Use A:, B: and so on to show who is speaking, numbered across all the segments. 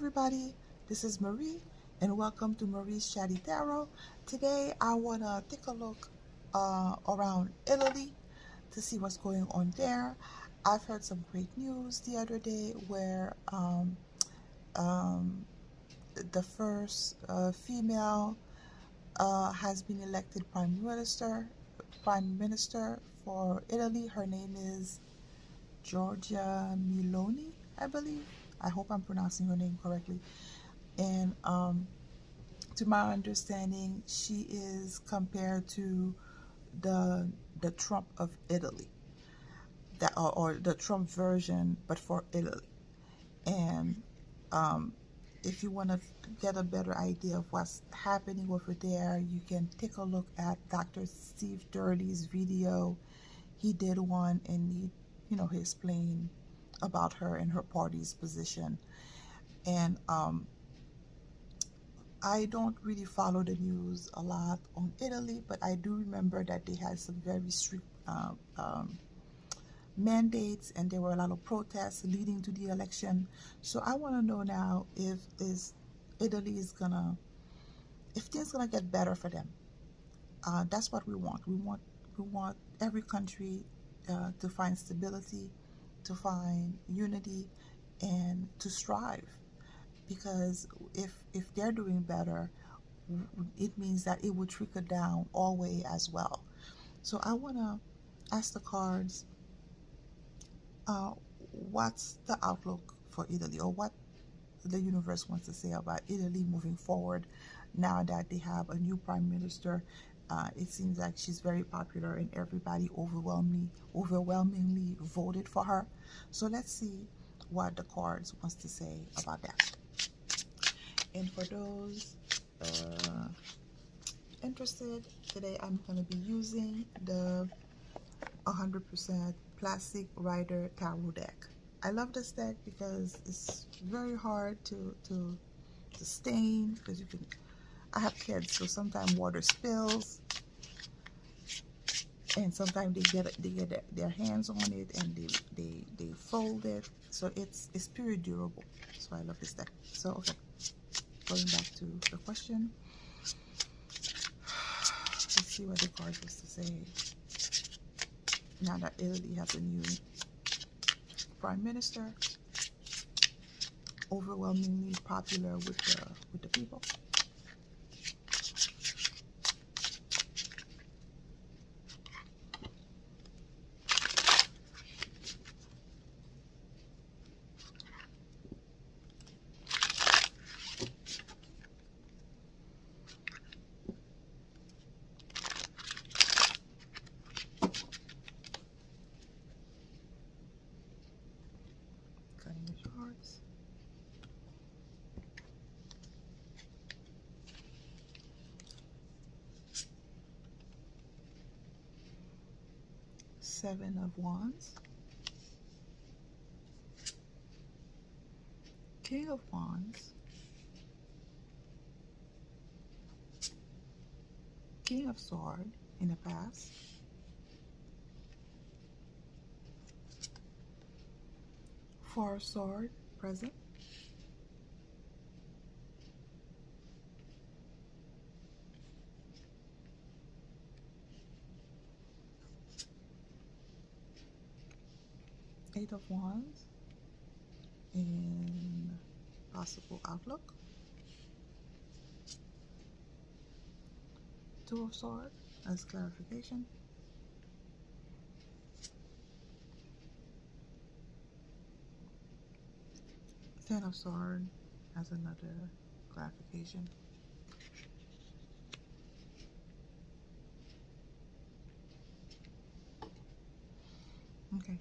A: everybody, this is Marie and welcome to Marie's Chatty Tarot. Today I want to take a look around Italy to see what's going on there. I've heard some great news the other day where um, the first female has been elected prime minister for Italy. Her name is Giorgia Meloni, I believe. I hope I'm pronouncing her name correctly. And to my understanding, she is compared to the Trump of Italy, that or the Trump version, but for Italy. And if you want to get a better idea of what's happening over there, you can take a look at Dr. Steve Durley's video. He did one, and he explained about her and her party's position. And I don't really follow the news a lot on Italy, but I do remember that they had some very strict mandates, and there were a lot of protests leading to the election. So I want to know now if things gonna get better for them. That's what we want. We want every country to find stability, to find unity, and to strive. Because if they're doing better, it means that it will trickle down all way as well. So I want to ask the cards, what's the outlook for Italy, or what the universe wants to say about Italy moving forward now that they have a new prime minister. It seems like she's very popular and everybody overwhelmingly voted for her. So let's see what the cards wants to say about that. And for those interested, today I'm going to be using the 100% Plastic Rider Tarot deck. I love this deck because it's very hard to stain, because I have kids, so sometimes water spills, and sometimes they get their hands on it and they fold it, so it's pretty durable. So I love this deck. So okay, going back to the question, let's see what the card has to say now that Italy has a new prime minister, overwhelmingly popular with the people. Cutting the cards. Seven of Wands, King of Wands, King of Swords in the past, Four of Swords present, Eight of Wands in possible outlook, Two of Swords as clarification, Ten of Swords as another clarification, okay.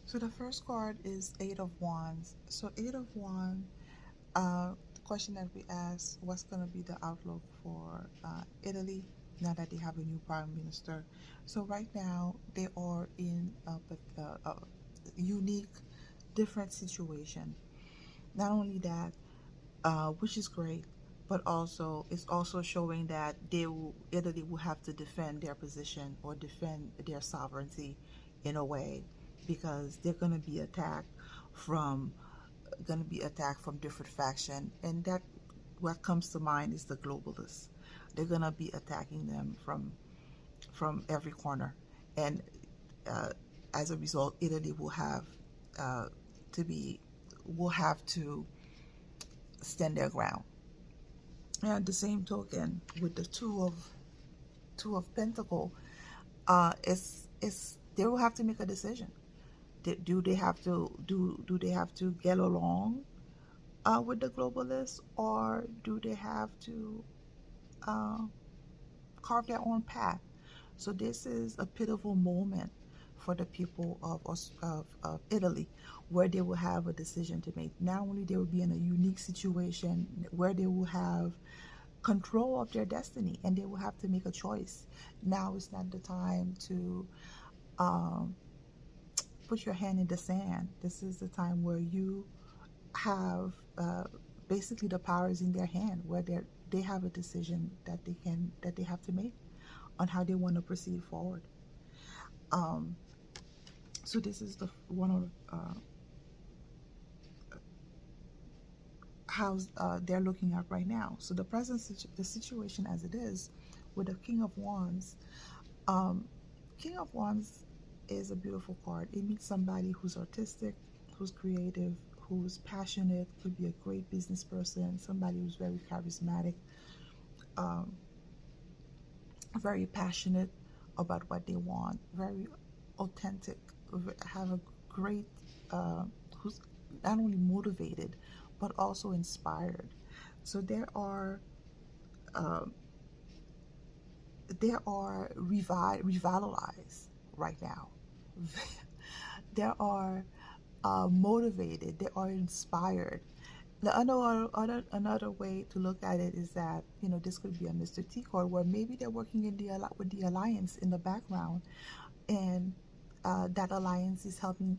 A: So the first card is Eight of Wands. So Eight of Wands, the question that we asked, what's going to be the outlook for Italy now that they have a new prime minister? So right now they are in a unique, different situation. Not only that, which is great, but also it's also showing that Italy will have to defend their position or defend their sovereignty in a way, because they're going to be attacked from going to be attacked from different faction, and that what comes to mind is the globalists. They're going to be attacking them from every corner, and uh, as a result, Italy will have to be will have to stand their ground. And at the same token, with the two of Pentacle, it's they will have to make a decision. Do they have to do they have to get along with the globalists, or do they have to uh, carve their own path? So this is a pivotal moment for the people of Italy, where they will have a decision to make. Not only they will be in a unique situation where they will have control of their destiny, and they will have to make a choice. Now is not the time to um, put your hand in the sand. This is the time where you have basically the powers in their hand, where they have a decision that they have to make on how they want to proceed forward. Um, so this is the one of how they're looking at right now. So the present the situation as it is with the King of Wands. Um, King of Wands is a beautiful card. It means somebody who's artistic, who's creative, who's passionate, could be a great business person, somebody who's very charismatic, um, very passionate about what they want, very authentic, have a great, who's not only motivated, but also inspired. So um, revitalized right now. They are motivated. They are inspired. The another way to look at it is that, this could be a Mr. T card, where maybe they're working with the alliance in the background, and that alliance is helping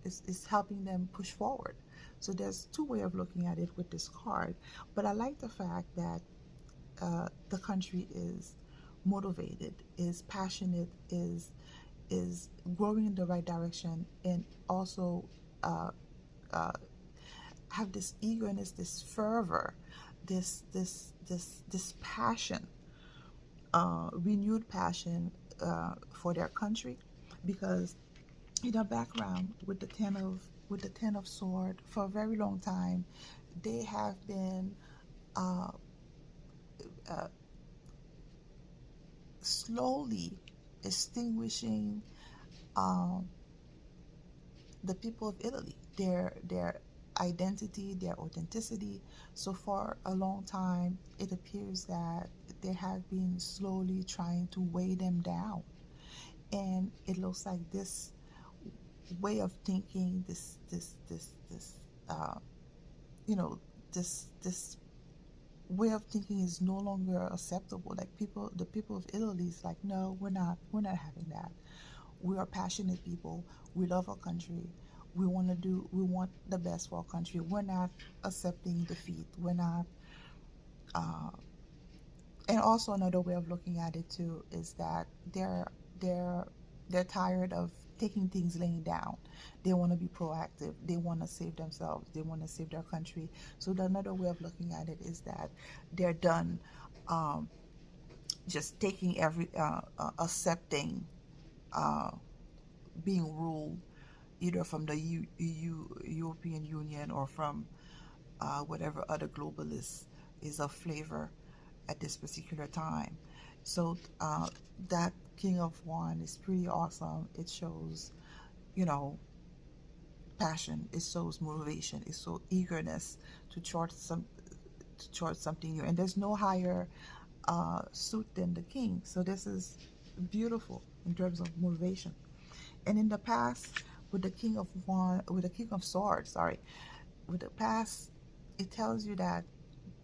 A: is helping them push forward. So there's two way of looking at it with this card, but I like the fact that the country is motivated, is passionate, is growing in the right direction, and also uh, uh, have this eagerness, this fervor, this passion, renewed passion for their country, because in the background with the ten of sword, for a very long time they have been uh, uh, slowly extinguishing um, the people of Italy, their identity, their authenticity. So for a long time, it appears that they have been slowly trying to weigh them down, and it looks like this way of thinking, this uh, you know, this way of thinking is no longer acceptable. Like the people of Italy is like, no, we're not having that. We are passionate people. We love our country. We want the best for our country. We're not accepting defeat. We're not, uh, and also another way of looking at it too is that they're they're tired of taking things laying down. They want to be proactive. They want to save themselves. They want to save their country. So another way of looking at it is that they're done um, just taking accepting uh, being ruled either from the European Union, or from whatever other globalist is of flavor at this particular time. So that King of Wands is pretty awesome. It shows, you know, passion. It shows motivation. It shows eagerness to chart something new. And there's no higher suit than the king. So this is beautiful in terms of motivation. And in the past, with with the King of Swords, sorry, with the past, it tells you that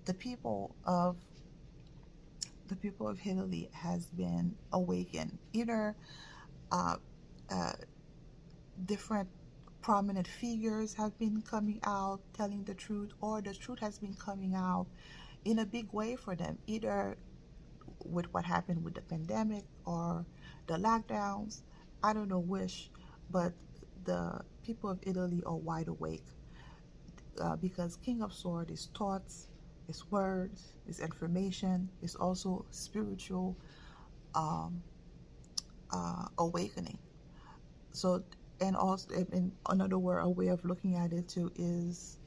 A: the people of Italy has been awakened. Either uh, uh, different prominent figures have been coming out telling the truth, or the truth has been coming out in a big way for them, either with what happened with the pandemic or the lockdowns. I don't know which, but the people of Italy are wide awake. because King of Swords is thoughts, is words, is information, is also spiritual um, awakening. So, and also, in another word, a way of looking at it too is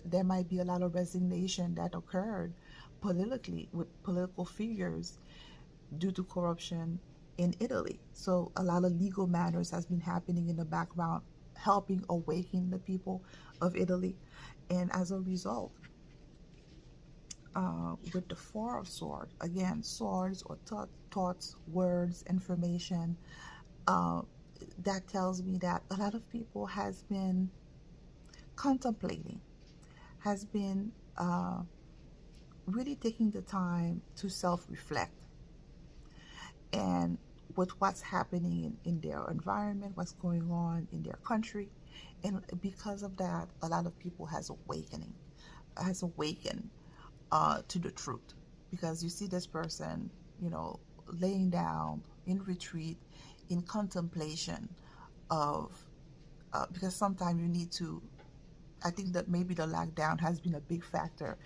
A: there might be a lot of resignation that occurred politically with political figures due to corruption in Italy. So a lot of legal matters has been happening in the background, helping awaken the people of Italy. And as a result, with the Four of Swords, again, swords or thoughts, words, information, uh, that tells me that a lot of people has been contemplating, has been really taking the time to self-reflect and with what's happening in their environment, what's going on in their country. And because of that, a lot of people has awakened to the truth. Because you see this person, you know, laying down in retreat, in contemplation of, because sometimes you need to, I think that maybe the lockdown has been a big factor,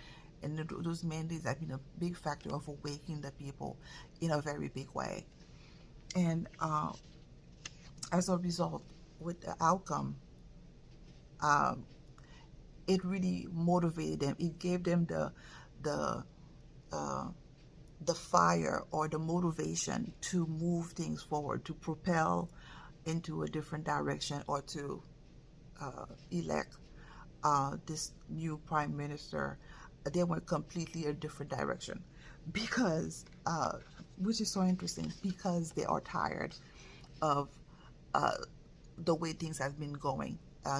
A: and those mandates have been a big factor of awakening the people in a very big way. And as a result, with the outcome, um, it really motivated them. It gave them the uh, the fire or the motivation to move things forward, to propel into a different direction, or to elect this new prime minister. They went completely a different direction because, which is so interesting, because they are tired of uh, the way things have been going.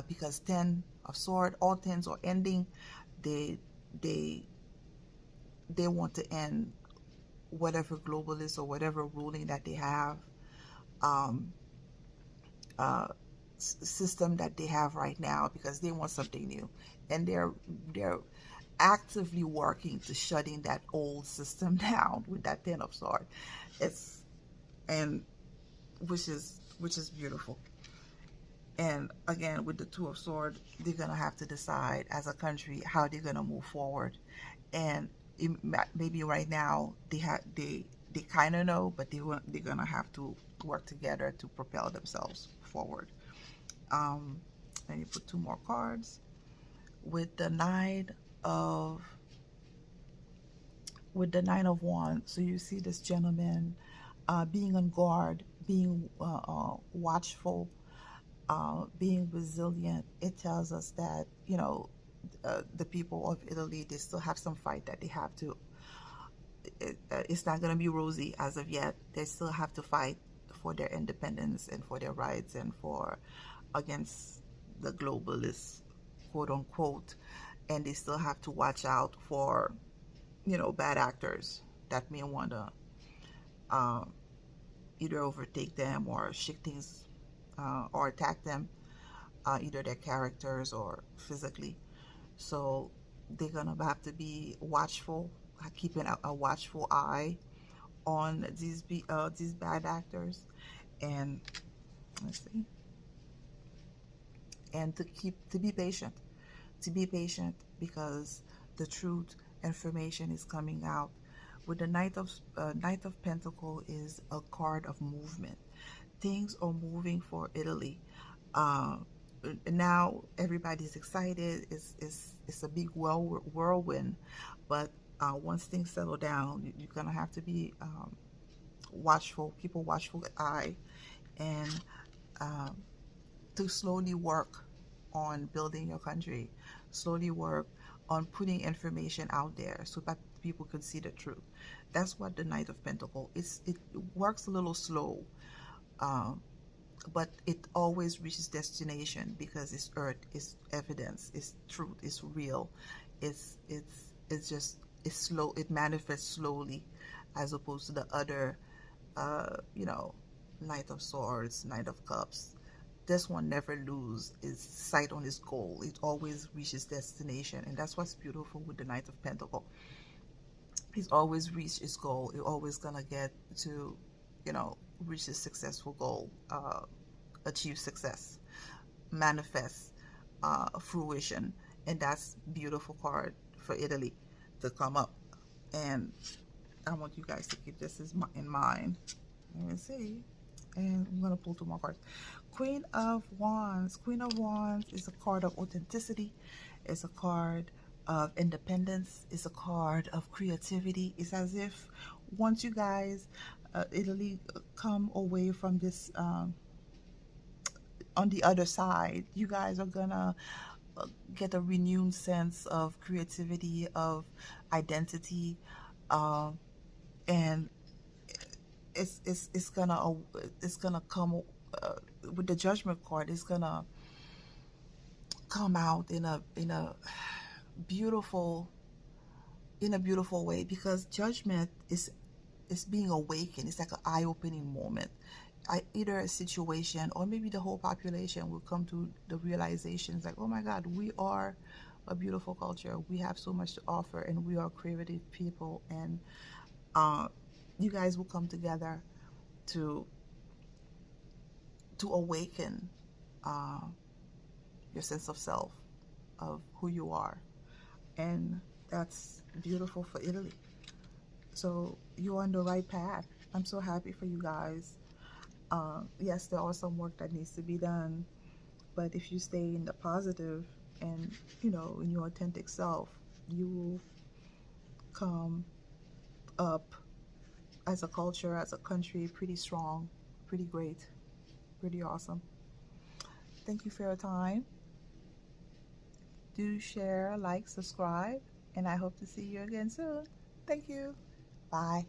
A: Because Ten of Sword, all tens are ending. They they they want to end whatever globalist or whatever ruling that they have, um, uh, system that they have right now, because they want something new, and they're actively working to shutting that old system down with that Ten of Sword. It's and which is beautiful. And again, with the Two of Swords, they're gonna have to decide as a country how they're gonna move forward. And maybe right now they kind of know, but they're gonna have to work together to propel themselves forward. Um, and you put two more cards with the of Nine of Wands. So you see this gentleman being on guard, being watchful, being resilient. It tells us that, you know, the people of Italy, they still have some fight that they have to. It's not going to be rosy as of yet. They still have to fight for their independence and for their rights and for against the globalists, quote unquote. And they still have to watch out for, you know, bad actors that may want to um, either overtake them or shake things or attack them, either their characters or physically. So they're gonna have to be watchful, keeping a watchful eye on these bad actors, and let's see, and to be patient, because the truth information is coming out. With the Knight of Pentacle is a card of movement. Things are moving for Italy. Uh, Now everybody's excited. It's a big whirlwind, but once things settle down, you're gonna have to be watchful. Keep a watchful eye, and um, to slowly work on building your country. Slowly work on putting information out there so that people can see the truth. That's what the Knight of Pentacle is. It works a little slow. Um, but it always reaches destination because it's earth, it's evidence, it's truth, it's real. It's just it's slow. It manifests slowly, as opposed to the other, you know, Knight of Swords, Knight of Cups. This one never lose its sight on its goal. It always reaches destination, and that's what's beautiful with the Knight of Pentacle. He's always reached his goal. He's always gonna get to, you know, reach a successful goal, achieve success, manifest fruition And that's beautiful card for Italy to come up. And I want you guys to keep this in mind. Let me see. And I'm going to pull two more cards. Queen of Wands. Queen of Wands is a card of authenticity. It's a card of independence. It's a card of creativity. It's as if once you guys, Italy, come away from this, on the other side, you guys are going to get a renewed sense of creativity, of identity, and it's gonna come, with the Judgment card. It's gonna come out beautiful in a beautiful way, because Judgment is being awakened. It's like an eye-opening moment. Either a situation or maybe the whole population will come to the realizations like, oh my God, we are a beautiful culture. We have so much to offer, and we are creative people. And you guys will come together to awaken your sense of self, of who you are. And that's beautiful for Italy. So you're on the right path. I'm so happy for you guys. Yes, there are some work that needs to be done, but if you stay in the positive and, in your authentic self, you will come up as a culture, as a country, pretty strong, pretty great, pretty awesome. Thank you for your time. Do share, like, subscribe, and I hope to see you again soon. Thank you. Bye.